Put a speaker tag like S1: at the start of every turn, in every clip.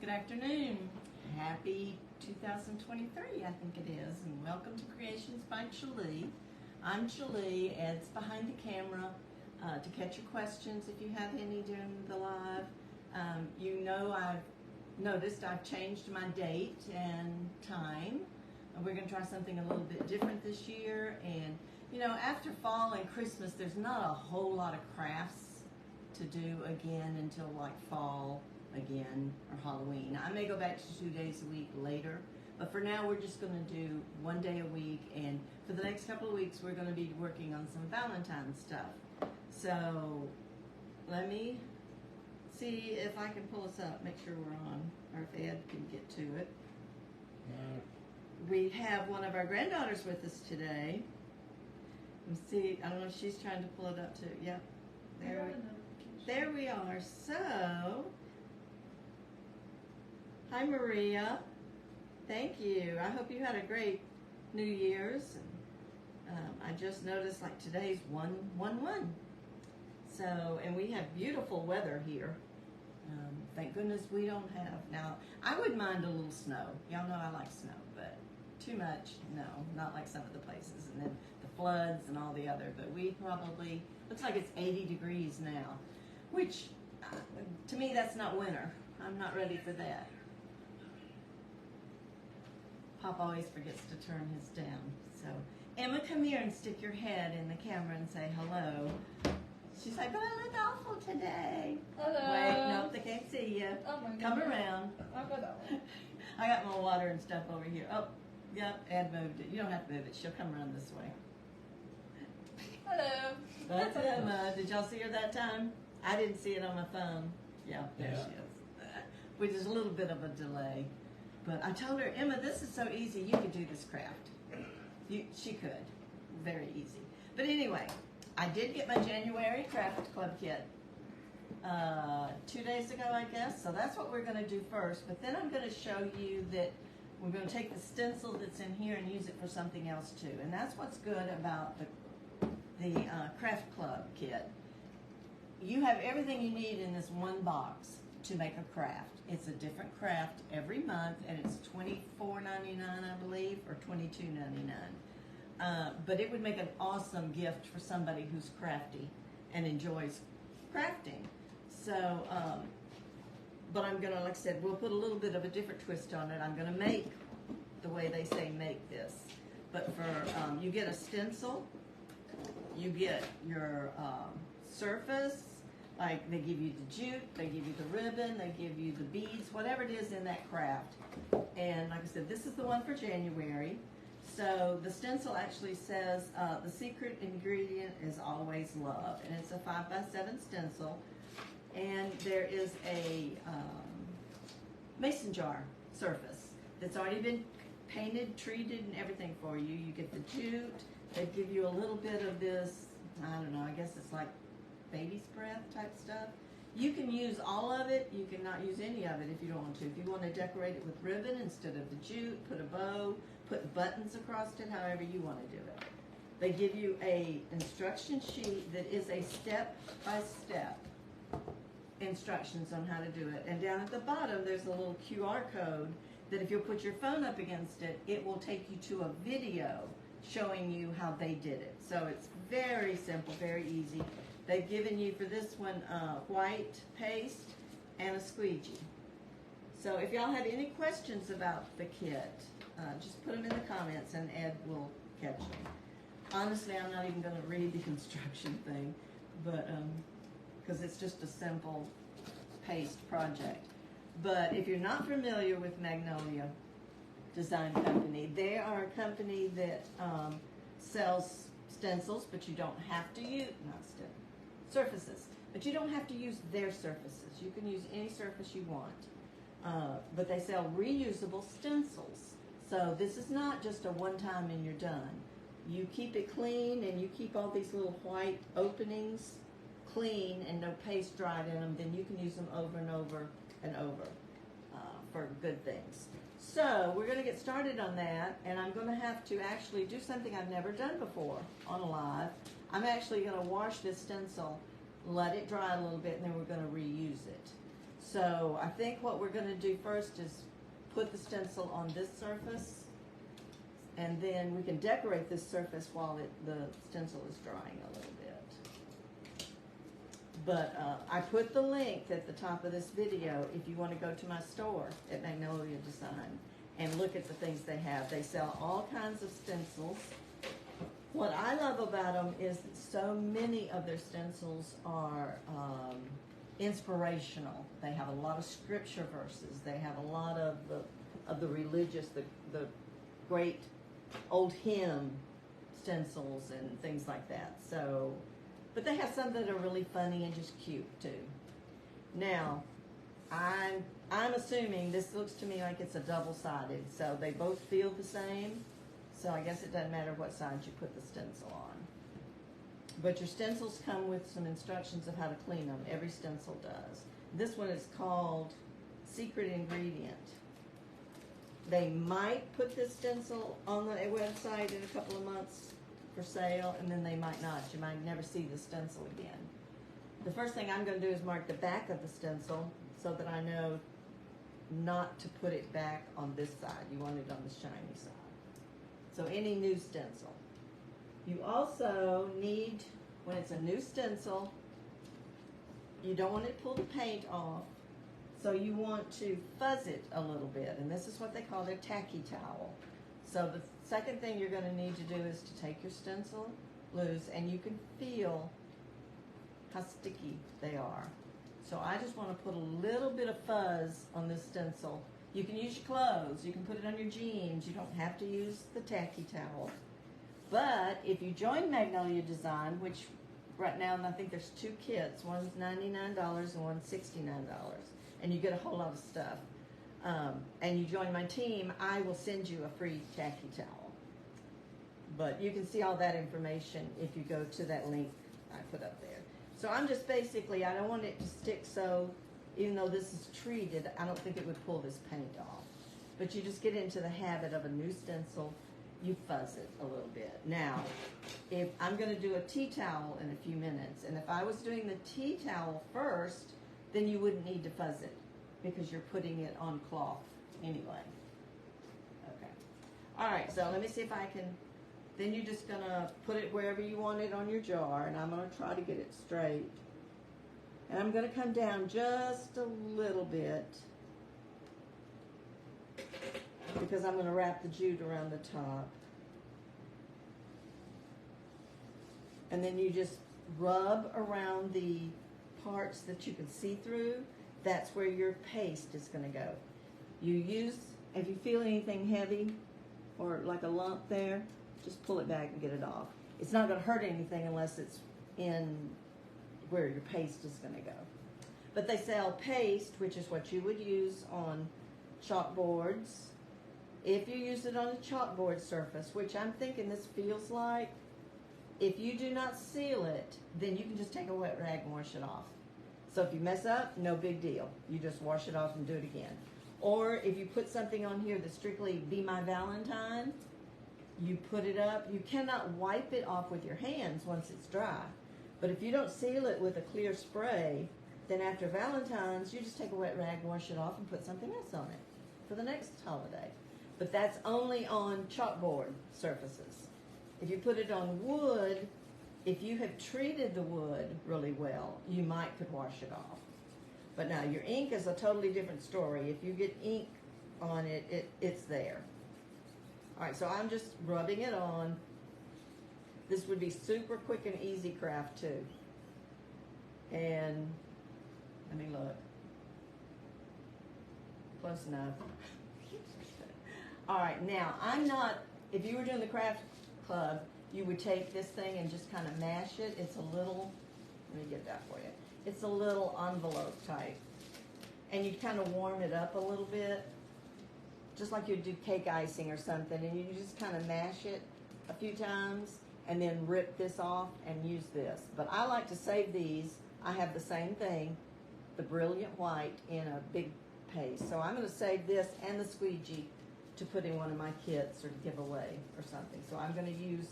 S1: Good afternoon. Happy 2023, I think it is, and welcome to Creations by Gwili. I'm Gwili. Ed's behind the camera to catch your questions if you have any during the live. You know, I've noticed I've changed my date and time. We're going to try something a little bit different this year, and you know, after fall and Christmas, there's not a whole lot of crafts to do again until like fall again or Halloween. I may go back to 2 days a week later, but for now we're just going to do 1 day a week, and for the next couple of weeks we're going to be working on some Valentine's stuff. So let me see if I can pull us up, make sure we're on, or if Ed can get to it. We have one of our granddaughters with us today. Let's see, I don't know if she's trying to pull it up too. Yep, there we are. So, hi Maria, thank you. I hope you had a great New Year's. I just noticed like today's 1/1/1. So, and we have beautiful weather here. Thank goodness we don't have, now I wouldn't mind a little snow. Y'all know I like snow, but too much, no, not like some of the places. And then the floods and all the other, but we probably, looks like it's 80 degrees now, which to me that's not winter. I'm not ready for that. Pop always forgets to turn his down. So Emma, come here and stick your head in the camera and say hello. She's like, but I look awful today.
S2: Hello.
S1: Wait, nope, they can't see you.
S2: Oh my
S1: Come
S2: goodness.
S1: around.
S2: I'll go that way.
S1: I got my water and stuff over here. Oh, yep, Ed moved it. You don't have to move it. She'll come around this way.
S2: Hello.
S1: That's Emma. Did y'all see her that time? I didn't see it on my phone. Yeah, there she is. Which is a little bit of a delay. But I told her, Emma, this is so easy. You could do this craft. She could. Very easy. But anyway, I did get my January Craft Club kit 2 days ago, I guess. So that's what we're going to do first. But then I'm going to show you that we're going to take the stencil that's in here and use it for something else too. And that's what's good about the Craft Club kit. You have everything you need in this one box to make a craft. It's a different craft every month, and it's $24.99, I believe, or $22.99. But it would make an awesome gift for somebody who's crafty and enjoys crafting. So, but I'm gonna, like I said, we'll put a little bit of a different twist on it. I'm gonna make the way they say make this. But for, you get a stencil, you get your surface, like they give you the jute, they give you the ribbon, they give you the beads, whatever it is in that craft. And like I said, this is the one for January. So the stencil actually says the secret ingredient is always love, and it's a 5x7 stencil. And there is a mason jar surface that's already been painted, treated, and everything for you. You get the jute. They give you a little bit of this, I don't know, I guess it's like baby's breath type stuff. You can use all of it. You can not use any of it if you don't want to. If you want to decorate it with ribbon instead of the jute, put a bow, put buttons across it, however you want to do it. They give you a instruction sheet that is a step-by-step instructions on how to do it. And down at the bottom, there's a little QR code that if you'll put your phone up against it, it will take you to a video showing you how they did it. So it's very simple, very easy. They've given you for this one white paste and a squeegee. So if y'all have any questions about the kit, just put them in the comments and Ed will catch them. Honestly, I'm not even going to read the instruction thing, but because it's just a simple paste project. But if you're not familiar with Magnolia Design Company, they are a company that sells stencils, but you don't have to use, surfaces, but you don't have to use their surfaces. You can use any surface you want. But they sell reusable stencils. So this is not just a one-time and you're done. You keep it clean and you keep all these little white openings clean and no paste dried in them, then you can use them over and over and over for good things. So we're going to get started on that, and I'm going to have to actually do something I've never done before on a live. I'm actually going to wash this stencil, let it dry a little bit, and then we're going to reuse it. So I think what we're going to do first is put the stencil on this surface, and then we can decorate this surface while the stencil is drying a little bit. But I put the link at the top of this video if you want to go to my store at Magnolia Design and look at the things they have. They sell all kinds of stencils. What I love about them is that so many of their stencils are inspirational. They have a lot of scripture verses. They have a lot of the religious, the great old hymn stencils and things like that. So, but they have some that are really funny and just cute too. Now, I'm assuming this looks to me like it's a double-sided, so they both feel the same. So I guess it doesn't matter what side you put the stencil on. But your stencils come with some instructions of how to clean them. Every stencil does. This one is called Secret Ingredient. They might put this stencil on the website in a couple of months for sale, and then they might not. You might never see the stencil again. The first thing I'm going to do is mark the back of the stencil so that I know not to put it back on this side. You want it on the shiny side. So any new stencil. You also need, when it's a new stencil, you don't want to pull the paint off. So you want to fuzz it a little bit. And this is what they call their tacky towel. So the second thing you're going to need to do is to take your stencil loose, and you can feel how sticky they are. So I just want to put a little bit of fuzz on this stencil. You can use your clothes. You can put it on your jeans. You don't have to use the tacky towel. But if you join Magnolia Design, which right now I think there's 2 kits. One's $99 and one's $69. And you get a whole lot of stuff. And you join my team, I will send you a free tacky towel. But you can see all that information if you go to that link I put up there. So I'm just basically, I don't want it to stick, so even though this is treated, I don't think it would pull this paint off. But you just get into the habit of a new stencil, you fuzz it a little bit. Now, if I'm going to do a tea towel in a few minutes, and if I was doing the tea towel first, then you wouldn't need to fuzz it because you're putting it on cloth anyway. Okay. All right, so let me see if I can, then you're just going to put it wherever you want it on your jar, and I'm going to try to get it straight. And I'm going to come down just a little bit because I'm going to wrap the jute around the top. And then you just rub around the parts that you can see through. That's where your paste is going to go. You use, if you feel anything heavy or like a lump there, just pull it back and get it off. It's not going to hurt anything unless it's in where your paste is going to go. But they sell paste, which is what you would use on chalkboards. If you use it on a chalkboard surface, which I'm thinking this feels like, if you do not seal it, then you can just take a wet rag and wash it off. So if you mess up, no big deal. You just wash it off and do it again. Or if you put something on here that's strictly Be My Valentine, you put it up. You cannot wipe it off with your hands once it's dry. But if you don't seal it with a clear spray, then after Valentine's, you just take a wet rag, wash it off, and put something else on it for the next holiday. But that's only on chalkboard surfaces. If you put it on wood, if you have treated the wood really well, you might could wash it off. But now your ink is a totally different story. If you get ink on it, it's there. All right, so I'm just rubbing it on. This would be super quick and easy craft too. And let me look. Close enough. All right, now I'm not, if you were doing the craft club, you would take this thing and just kind of mash it. It's a little, let me get that for you. It's a little envelope type. And you kind of warm it up a little bit, just like you'd do cake icing or something, and you just kind of mash it a few times and then rip this off and use this. But I like to save these. I have the same thing, the Brilliant White, in a big paste. So I'm going to save this and the squeegee to put in one of my kits or to give away or something. So I'm going to use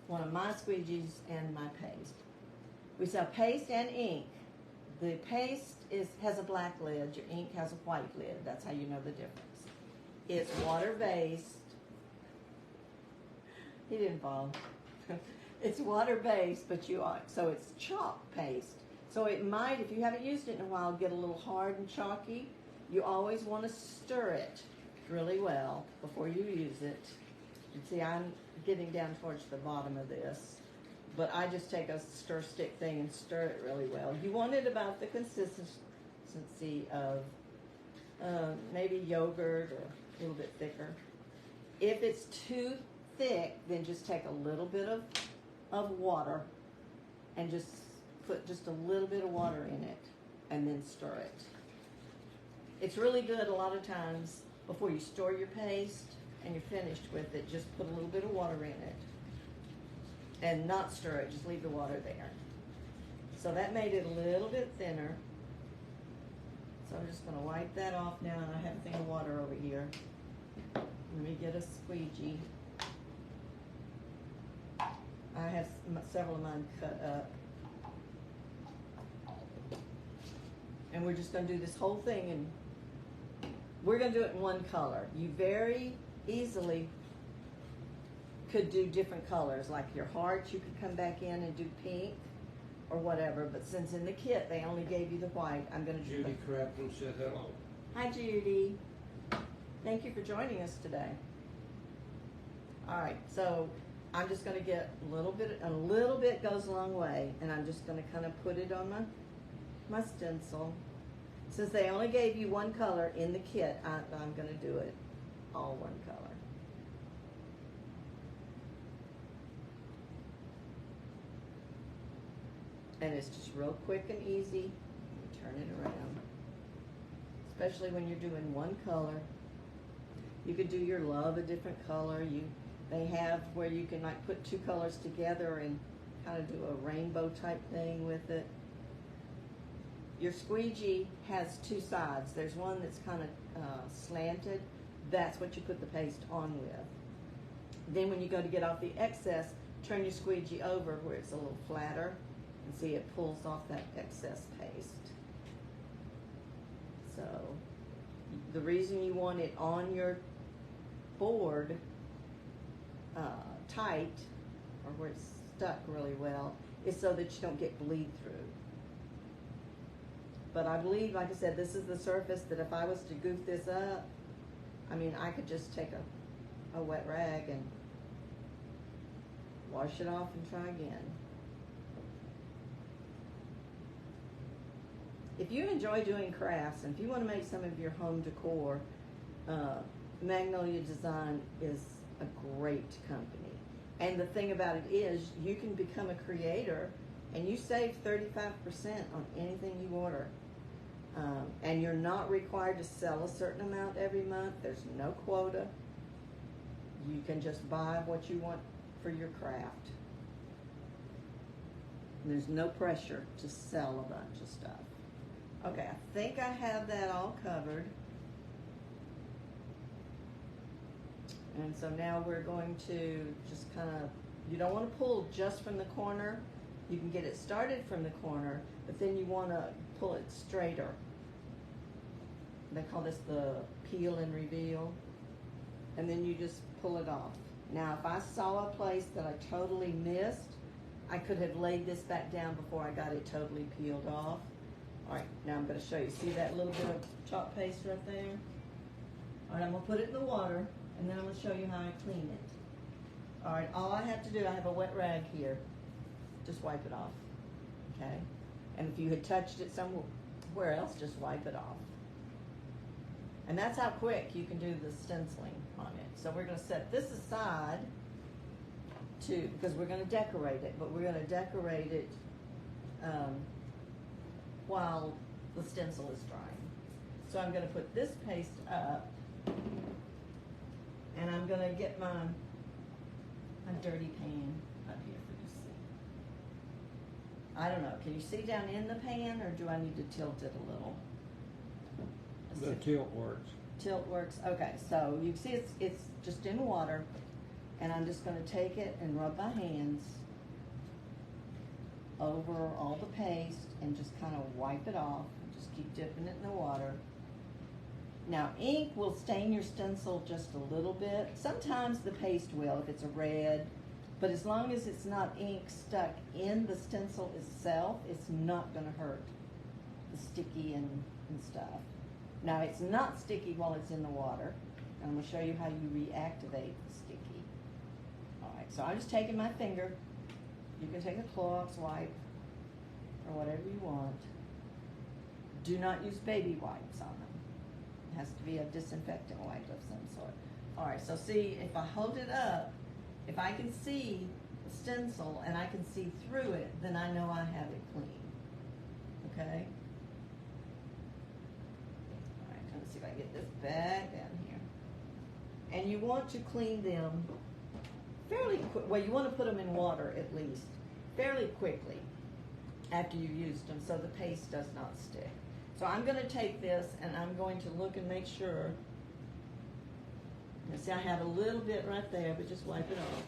S1: one of my squeegees and my paste. We sell paste and ink. The paste has a black lid. Your ink has a white lid. That's how you know the difference. It's water-based. He didn't fall. It's water-based, but so it's chalk paste. So it might, if you haven't used it in a while, get a little hard and chalky. You always want to stir it really well before you use it. You see, I'm getting down towards the bottom of this, but I just take a stir stick thing and stir it really well. You want it about the consistency of maybe yogurt or a little bit thicker. If it's too thick, then just take a little bit of water and just put just a little bit of water in it and then stir it. It's really good a lot of times before you store your paste and you're finished with it, just put a little bit of water in it and not stir it, just leave the water there. So that made it a little bit thinner. So I'm just gonna wipe that off now, and I have a thing of water over here. Let me get a squeegee. I have several of mine cut up. And we're just gonna do this whole thing, and we're gonna do it in one color. You very easily could do different colors, like your hearts, you could come back in and do pink or whatever, but since in the kit they only gave you the white, I'm gonna do
S2: Judy Crafton said hello.
S1: Hi Judy. Thank you for joining us today. Alright, so I'm just gonna get a little bit goes a long way, and I'm just gonna kind of put it on my stencil. Since they only gave you one color in the kit, I'm gonna do it all one color. And it's just real quick and easy. You turn it around. Especially when you're doing one color. You could do your love a different color. They have where you can like put two colors together and kind of do a rainbow type thing with it. Your squeegee has two sides. There's one that's kind of slanted. That's what you put the paste on with. Then when you go to get off the excess, turn your squeegee over where it's a little flatter, and see it pulls off that excess paste. So the reason you want it on your board tight, or where it's stuck really well, is so that you don't get bleed through. But I believe, like I said, this is the surface that if I was to goof this up, I mean, I could just take a wet rag and wash it off and try again. If you enjoy doing crafts, and if you want to make some of your home decor, Magnolia Design is a great company. And the thing about it is, you can become a creator and you save 35% on anything you order. And you're not required to sell a certain amount every month. There's no quota. You can just buy what you want for your craft. And there's no pressure to sell a bunch of stuff. Okay, I think I have that all covered. And so now we're going to just kind of, you don't want to pull just from the corner. You can get it started from the corner, but then you want to pull it straighter. They call this the peel and reveal. And then you just pull it off. Now, if I saw a place that I totally missed, I could have laid this back down before I got it totally peeled off. All right, now I'm going to show you. See that little bit of chalk paste right there? All right, I'm going to put it in the water, and then I'm going to show you how I clean it. All right, all I have to do, I have a wet rag here. Just wipe it off, okay? And if you had touched it somewhere else, just wipe it off. And that's how quick you can do the stenciling on it. So we're going to set this aside because we're going to decorate it, but we're going to decorate it while the stencil is drying. So I'm going to put this paste up, and I'm going to get my dirty pan up here for you to see. I don't know, can you see down in the pan, or do I need to tilt it a little?
S2: The tilt works.
S1: Tilt works, okay, so you can see it's just in water, and I'm just going to take it and rub my hands over all the paste and just kind of wipe it off. Just keep dipping it in the water. Now, ink will stain your stencil just a little bit. Sometimes the paste will if it's a red, but as long as it's not ink stuck in the stencil itself, it's not going to hurt the sticky and stuff. Now, it's not sticky while it's in the water. I'm going to show you how you reactivate the sticky. All right, so I'm just taking my finger. You can take a Clorox wipe or whatever you want. Do not use baby wipes on them. It has to be a disinfectant wipe of some sort. All right, so see, if I hold it up, if I can see the stencil and I can see through it, then I know I have it clean. Okay? All right, let's see if I can get this back down here. And you want to clean them fairly quick. Well, you want to put them in water at least fairly quickly after you've used them so the paste does not stick. So I'm going to take this and I'm going to look and make sure. See, I have a little bit right there, but just wipe it off.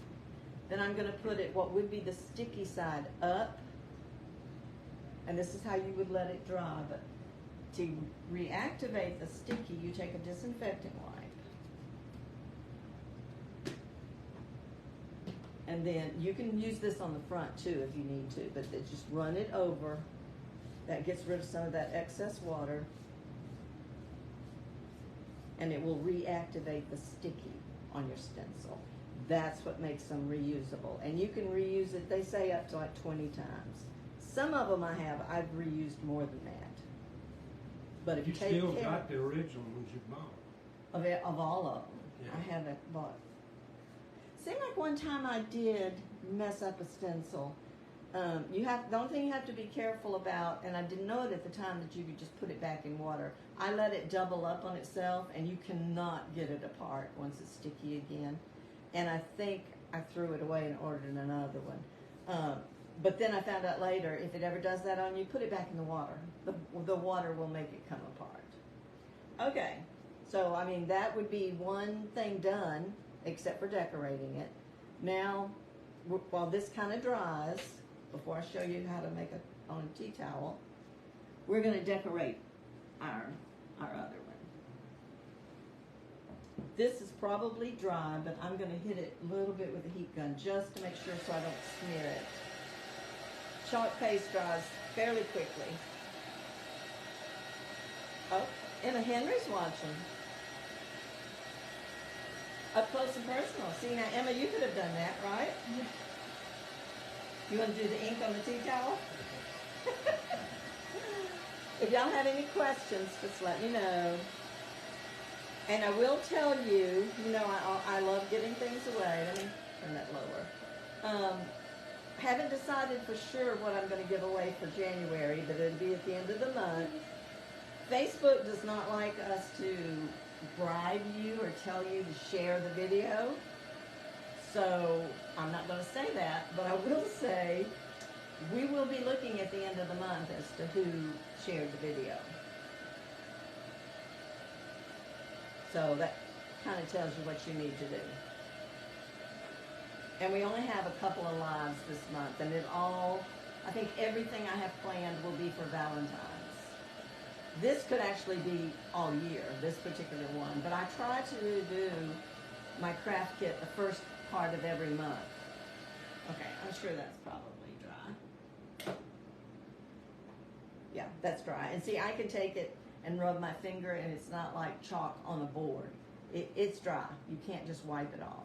S1: Then I'm going to put it, what would be the sticky side, up. And this is how you would let it dry. But to reactivate the sticky, you take a disinfectant wipe. And then you can use this on the front too if you need to, but then just run it over. That gets rid of some of that excess water. And it will reactivate the sticky on your stencil. That's what makes them reusable. And you can reuse it, they say up to like 20 times. Some of them I've reused more than that. But if you take
S2: still
S1: care
S2: got the original ones you bought.
S1: of all of them,
S2: Yeah.
S1: I haven't bought. Seemed like one time I did mess up a stencil. The only thing you have to be careful about, and I didn't know it at the time, that you could just put it back in water. I let it double up on itself, and you cannot get it apart once it's sticky again. And I think I threw it away and ordered another one. But then I found out later, if it ever does that on you, put it back in the water. The water will make it come apart. Okay, so I mean that would be one thing done, except for decorating it. Now, while this kind of dries, before I show you how to make it on a tea towel, we're going to decorate our other one. This is probably dry, but I'm going to hit it a little bit with a heat gun just to make sure so I don't smear it. Chalk paste dries fairly quickly. Oh, Emma Henry's watching. Up close and personal. See, now, Emma, you could have done that, right? You want to do the ink on the tea towel? If y'all have any questions, just let me know. And I will tell you, I love getting things away. Let me turn that lower. Haven't decided for sure what I'm going to give away for January, but it'll be at the end of the month. Facebook does not like us to bribe you or tell you to share the video. So I'm not going to say that, but I will say we will be looking at the end of the month as to who shared the video. So that kind of tells you what you need to do. And we only have a couple of lives this month, and I think everything I have planned will be for Valentine's. This could actually be all year, this particular one, but I try to do my craft kit the first part of every month. Okay, I'm sure that's probably dry. Yeah, that's dry. And see, I can take it and rub my finger, and it's not like chalk on a board. It's dry. You can't just wipe it off.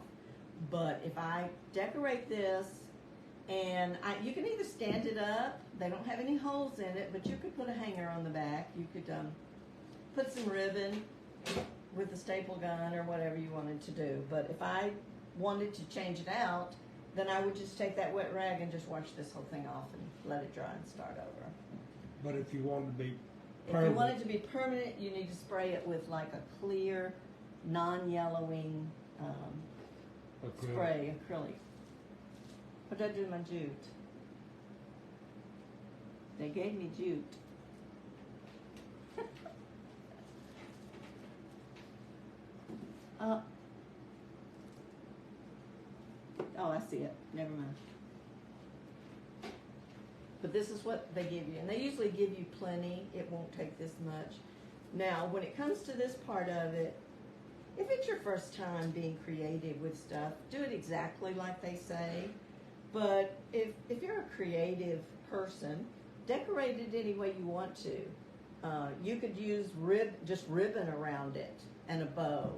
S1: But if I decorate this, and you can either stand it up, they don't have any holes in it, but you could put a hanger on the back. You could put some ribbon with a staple gun or whatever you wanted to do. But if I wanted to change it out, then I would just take that wet rag and just wash this whole thing off and let it dry and start over.
S2: But if you want to be
S1: permanent, if you want it to be permanent, you need to spray it with like a clear, non-yellowing spray, acrylic. What did I do to my jute? They gave me jute. Oh, I see it. Never mind. But this is what they give you. And they usually give you plenty. It won't take this much. Now, when it comes to this part of it, if it's your first time being creative with stuff, do it exactly like they say. But if you're a creative person, decorate it any way you want to. You could use just ribbon around it and a bow.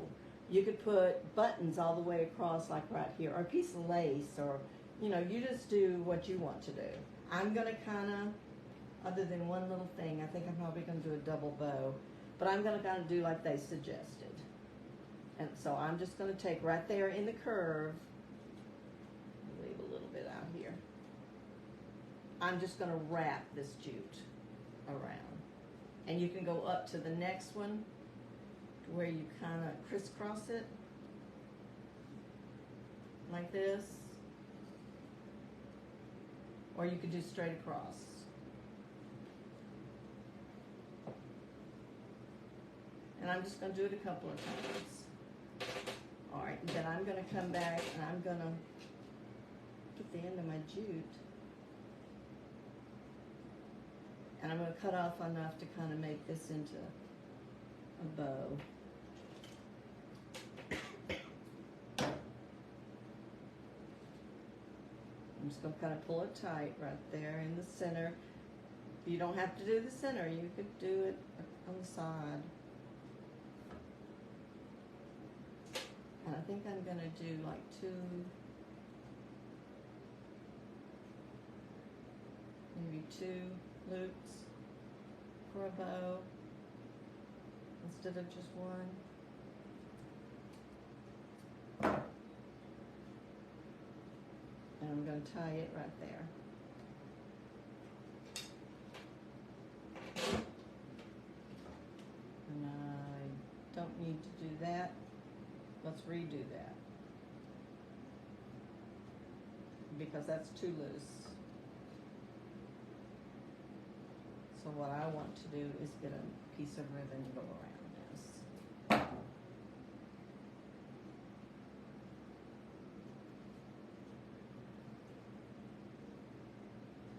S1: You could put buttons all the way across, like right here, or a piece of lace, or, you know, you just do what you want to do. I'm going to kind of, other than one little thing, I think I'm probably going to do a double bow, but I'm going to kind of do like they suggested. And so I'm just going to take right there in the curve, leave a little bit out here. I'm just going to wrap this jute around. And you can go up to the next one where you kind of crisscross it like this. Or you could do straight across. And I'm just going to do it a couple of times. All right, then I'm going to come back and I'm going to get the end of my jute. And I'm going to cut off enough to kind of make this into a bow. I'm just going to kind of pull it tight right there in the center. You don't have to do the center. You could do it on the side. And I think I'm going to do like maybe two loops for a bow instead of just one. And I'm going to tie it right there. And I don't need to do that. Let's redo that, because that's too loose. So what I want to do is get a piece of ribbon to go around this.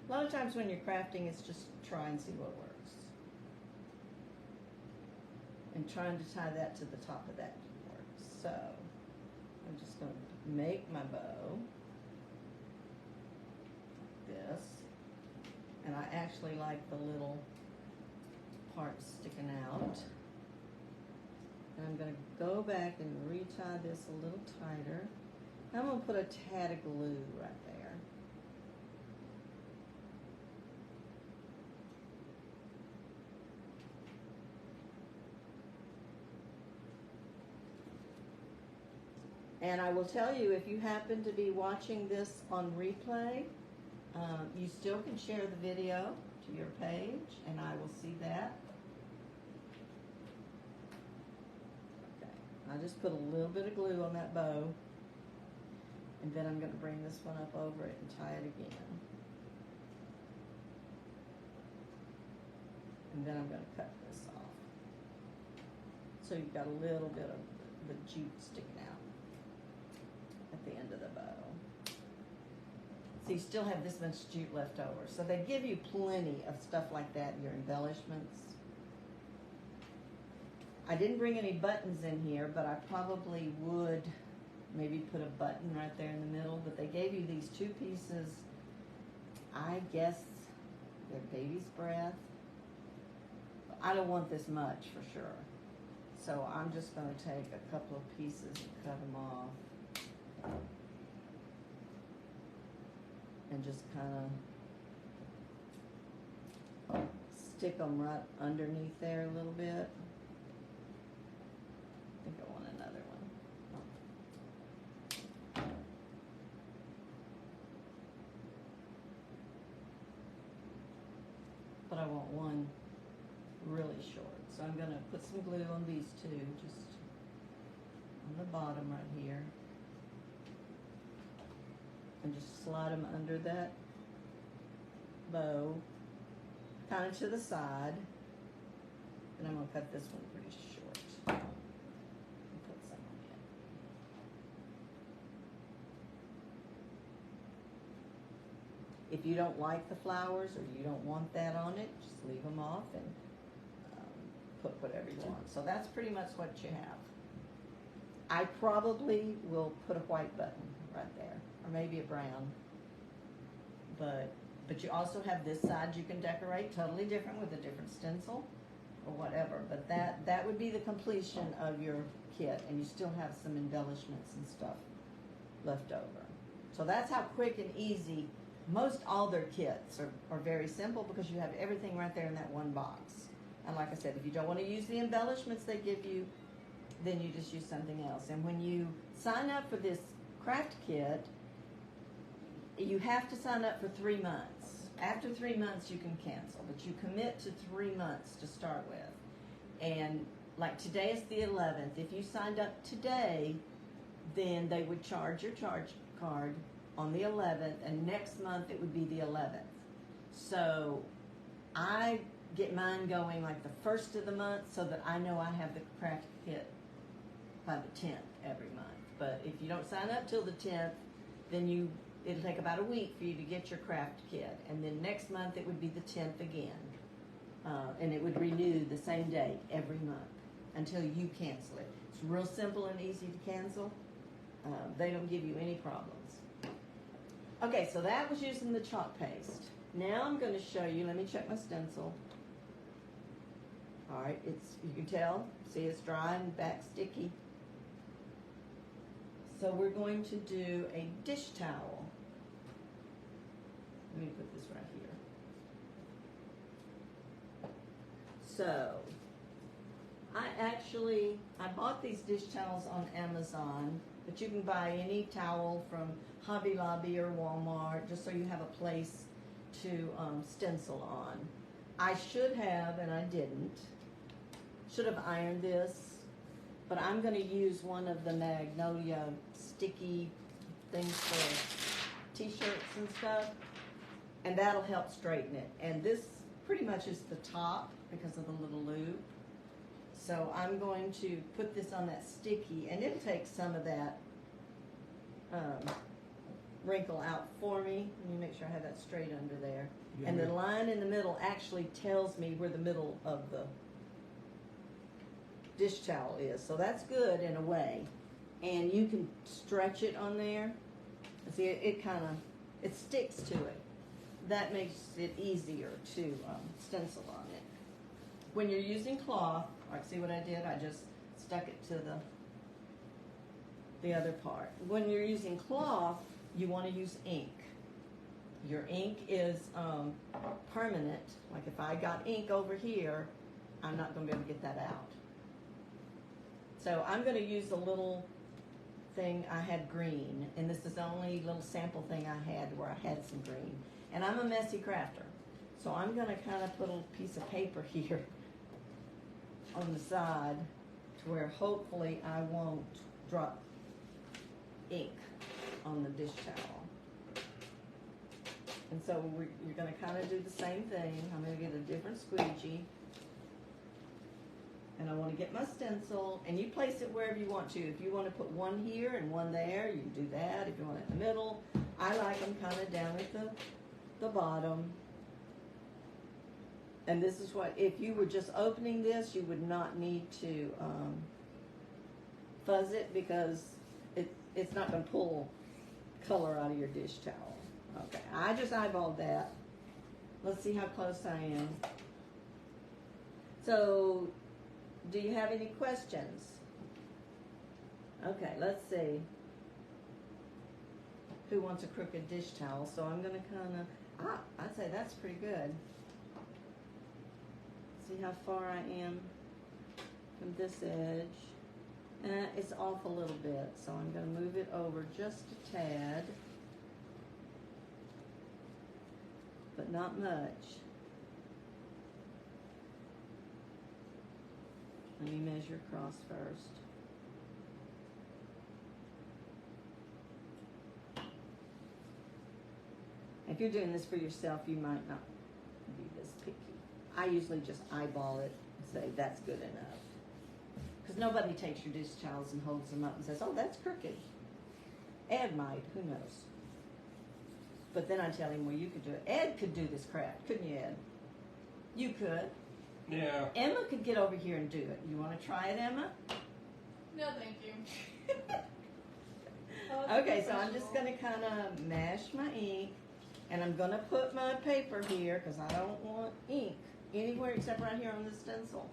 S1: A lot of times when you're crafting, it's just try and see what works. And trying to tie that to the top of that works. So I'm just going to make my bow like this. And I actually like the little parts sticking out. And I'm going to go back and retie this a little tighter. I'm going to put a tad of glue right there. And I will tell you, if you happen to be watching this on replay, you still can share the video to your page, and I will see that. Okay, I just put a little bit of glue on that bow, and then I'm going to bring this one up over it and tie it again. And then I'm going to cut this off. So you've got a little bit of the jute sticking out at the end of the bow. So you still have this much jute left over. So they give you plenty of stuff like that in your embellishments. I didn't bring any buttons in here, but I probably would maybe put a button right there in the middle. But they gave you these two pieces. I guess they're baby's breath. I don't want this much for sure. So I'm just going to take a couple of pieces and cut them off. And just kind of stick them right underneath there a little bit. I think I want another one. But I want one really short. So I'm going to put some glue on these two, just on the bottom right here. And just slide them under that bow, kind of to the side. And I'm going to cut this one pretty short. And put some on it. If you don't like the flowers or you don't want that on it, just leave them off and put whatever you want. So that's pretty much what you have. I probably will put a white button right there, or maybe a brown. But you also have this side you can decorate totally different with a different stencil or whatever. But that would be the completion of your kit, and you still have some embellishments and stuff left over. So that's how quick and easy most all their kits are very simple, because you have everything right there in that one box. And like I said, if you don't want to use the embellishments they give you, then you just use something else. And when you sign up for this craft kit, you have to sign up for 3 months. After 3 months you can cancel, but you commit to 3 months to start with. And like today is the 11th. If you signed up today, then they would charge your charge card on the 11th, and next month it would be the 11th. So I get mine going like the first of the month, so that I know I have the craft kit by the 10th every month. But if you don't sign up till the 10th, then it'll take about a week for you to get your craft kit, and then next month it would be the 10th again, and it would renew the same day every month until you cancel it. It's real simple and easy to cancel. They don't give you any problems. Okay, so that was using the chalk paste. Now I'm going to show you. Let me check my stencil. All right, you can tell. See, it's dry and back sticky. So we're going to do a dish towel. Let me put this right here. So I bought these dish towels on Amazon, but you can buy any towel from Hobby Lobby or Walmart, just so you have a place to stencil on. I should have, and I didn't, should have ironed this, but I'm going to use one of the Magnolia sticky things for t-shirts and stuff, and that'll help straighten it. And this pretty much is the top because of the little loop. So I'm going to put this on that sticky, and it'll take some of that wrinkle out for me. Let me make sure I have that straight under there.
S2: Yeah,
S1: And the line in the middle actually tells me where the middle of the dish towel is. So that's good in a way. And you can stretch it on there. See, it sticks to it. That makes it easier to stencil on it. When you're using cloth, like see what I did? I just stuck it to the other part. When you're using cloth, you want to use ink. Your ink is permanent. Like if I got ink over here, I'm not going to be able to get that out. So I'm going to use a little thing. I had green, and this is the only little sample thing I had where I had some green. And I'm a messy crafter, so I'm going to kind of put a piece of paper here on the side to where hopefully I won't drop ink on the dish towel. And so you're going to kind of do the same thing. I'm going to get a different squeegee. And I want to get my stencil, and you place it wherever you want to. If you want to put one here and one there, you can do that. If you want it in the middle, I like them kind of down at the bottom. And this is what, if you were just opening this, you would not need to fuzz it, because it's not going to pull color out of your dish towel. Okay, I just eyeballed that. Let's see how close I am. So, do you have any questions? Okay, let's see. Who wants a crooked dish towel? So I'm going to kind of, I'd say that's pretty good. See how far I am from this edge. It's off a little bit, so I'm going to move it over just a tad. But not much. Let me measure across first. If you're doing this for yourself, you might not be this picky. I usually just eyeball it and say that's good enough. Because nobody takes your dish towels and holds them up and says, oh, that's crooked. Ed might, who knows. But then I tell him, well, you could do it. Ed could do this craft, couldn't you, Ed? You could.
S2: Yeah.
S1: Emma could get over here and do it. You want to try it, Emma?
S3: No, thank you.
S1: Okay, so I'm just going to kind of mash my ink, and I'm going to put my paper here because I don't want ink anywhere except right here on the stencil.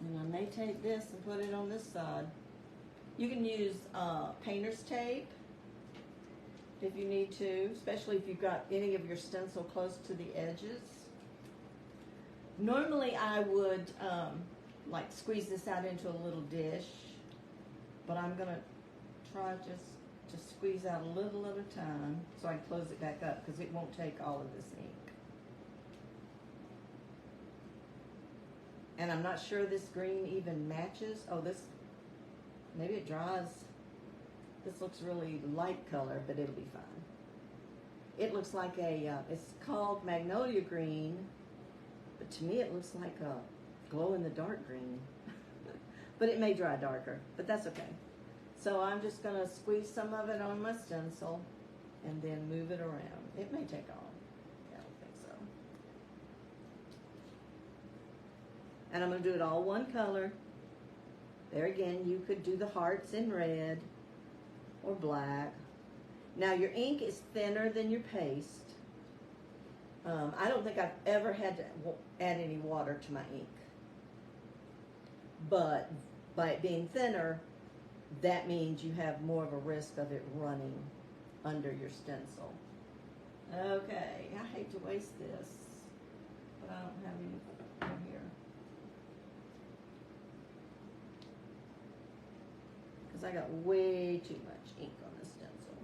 S1: And I may take this and put it on this side. You can use painter's tape if you need to, especially if you've got any of your stencil close to the edges. Normally I would like squeeze this out into a little dish, but I'm going to try just to squeeze out a little at a time so I can close it back up because it won't take all of this ink. And I'm not sure this green even matches. Oh, this, maybe it dries. This looks really light color, but it'll be fine. It looks like a, it's called magnolia green, but to me it looks like a glow-in-the-dark green. But it may dry darker, but that's okay. So I'm just going to squeeze some of it on my stencil and then move it around. It may take all. I don't think so. And I'm going to do it all one color. There again, you could do the hearts in red or black. Now your ink is thinner than your paste. I don't think I've ever had to add any water to my ink. But by it being thinner, that means you have more of a risk of it running under your stencil. Okay, I hate to waste this, but I don't have any in here. Because I got way too much ink on this stencil.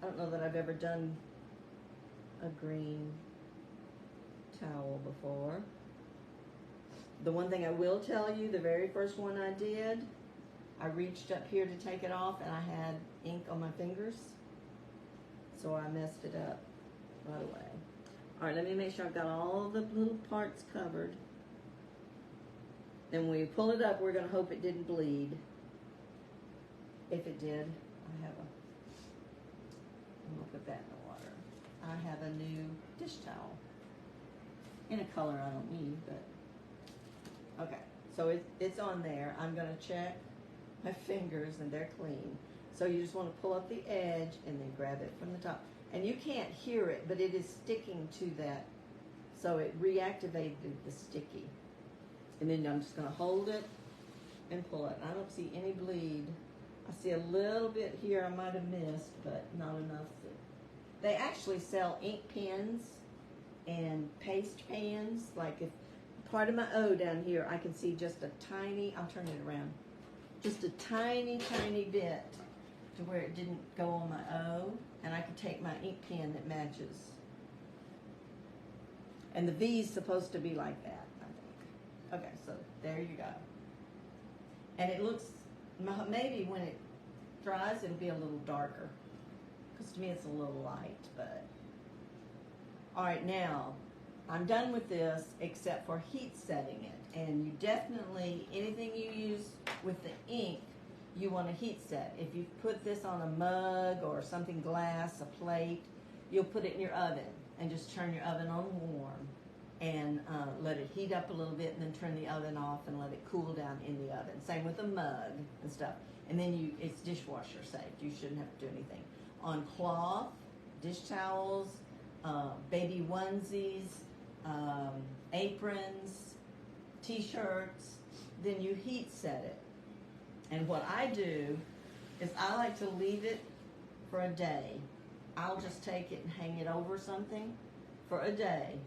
S1: I don't know that I've ever done a green towel before. The one thing I will tell you, the very first one I did, I reached up here to take it off and I had ink on my fingers. So I messed it up right away. All right, let me make sure I've got all the little parts covered. And when we pull it up, we're going to hope it didn't bleed. If it did, I'm going to put that in the water. I have a new dish towel. In a color I don't need, but okay, so it's on there. I'm going to check my fingers and they're clean. So you just want to pull up the edge and then grab it from the top. And you can't hear it, but it is sticking to that. So it reactivated the sticky. And then I'm just going to hold it and pull it. I don't see any bleed. I see a little bit here I might have missed, but not enough. They actually sell ink pens and paste pans. Like if part of my O down here, I can see just a tiny, I'll turn it around, just a tiny, tiny bit to where it didn't go on my O, and I could take my ink pen that matches. And the V's supposed to be like that, I think. Okay, so there you go. And it looks, maybe when it dries, it'll be a little darker. Because to me it's a little light, but. All right, now, I'm done with this except for heat setting it. And you definitely, anything you use with the ink, you want to heat set. If you put this on a mug or something glass, a plate, you'll put it in your oven and just turn your oven on warm and let it heat up a little bit and then turn the oven off and let it cool down in the oven. Same with a mug and stuff. And then it's dishwasher safe. You shouldn't have to do anything. On cloth, dish towels, baby onesies, aprons, t-shirts, then you heat set it. And what I do is I like to leave it for a day. I'll just take it and hang it over something for a day.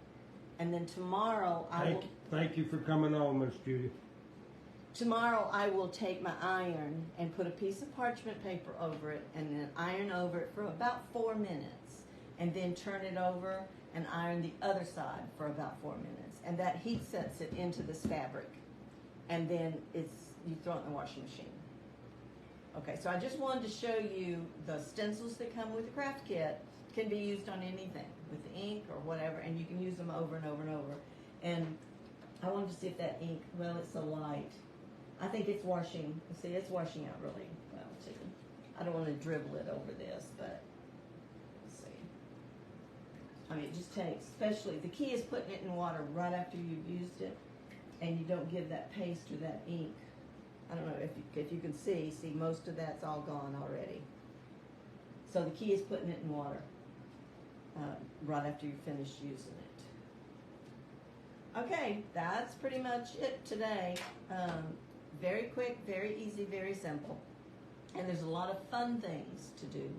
S1: And then tomorrow
S2: Thank you for coming on, Miss Judy.
S1: Tomorrow I will take my iron and put a piece of parchment paper over it and then iron over it for about 4 minutes. And then turn it over and iron the other side for about 4 minutes. And that heat sets it into this fabric. And then you throw it in the washing machine. Okay, so I just wanted to show you the stencils that come with the craft kit can be used on anything with the ink or whatever, and you can use them over and over and over. And I wanted to see if that ink, well, it's so light. I think it's washing. See, it's washing out really well too. I don't want to dribble it over this, but let's see. I mean, it just takes, especially, the key is putting it in water right after you've used it, and you don't give that paste or that ink. I don't know if you can see most of that's all gone already. So the key is putting it in water right after you finish using it. Okay, that's pretty much it today. Very quick, very easy, very simple. And there's a lot of fun things to do.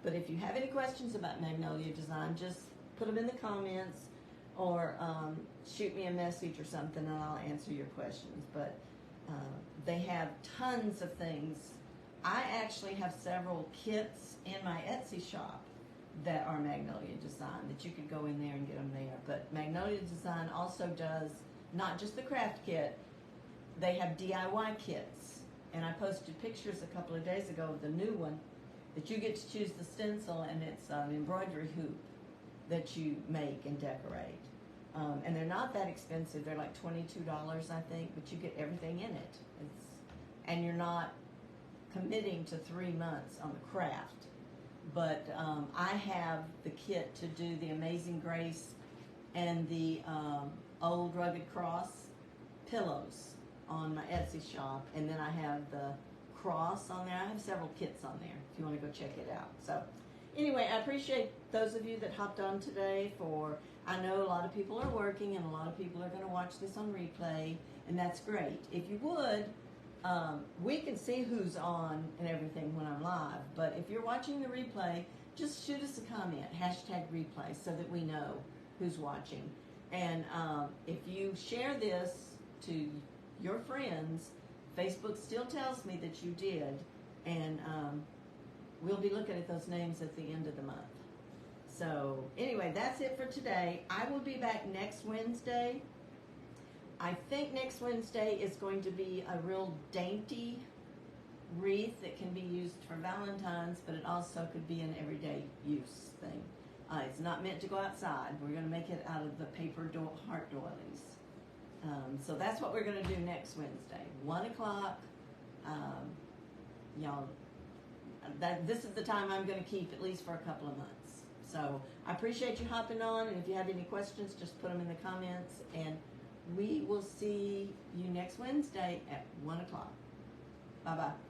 S1: But if you have any questions about Magnolia Design, just put them in the comments or shoot me a message or something and I'll answer your questions. But they have tons of things. I actually have several kits in my Etsy shop that are Magnolia Design that you could go in there and get them there. But Magnolia Design also does not just the craft kit, they have DIY kits. And I posted pictures a couple of days ago of the new one that you get to choose the stencil, and it's an embroidery hoop that you make and decorate. And they're not that expensive. They're like $22, I think, but you get everything in it. And you're not committing to 3 months on the craft. But I have the kit to do the Amazing Grace and the Old Rugged Cross pillows on my Etsy shop, and then I have the cross on there. I have several kits on there if you want to go check it out. So anyway, I appreciate those of you that hopped on today. I know a lot of people are working and a lot of people are going to watch this on replay, and that's great. If you would, we can see who's on and everything when I'm live, but if you're watching the replay, just shoot us a comment, #replay, so that we know who's watching. And if you share this to your friends, Facebook still tells me that you did, and we'll be looking at those names at the end of the month. So anyway, that's it for today. I will be back next Wednesday. I think next Wednesday is going to be a real dainty wreath that can be used for Valentine's, but it also could be an everyday use thing. It's not meant to go outside. We're going to make it out of the paper heart doilies. So that's what we're going to do next Wednesday, 1 o'clock. This is the time I'm going to keep at least for a couple of months. So I appreciate you hopping on, and if you have any questions, just put them in the comments, and we will see you next Wednesday at 1 o'clock. Bye-bye.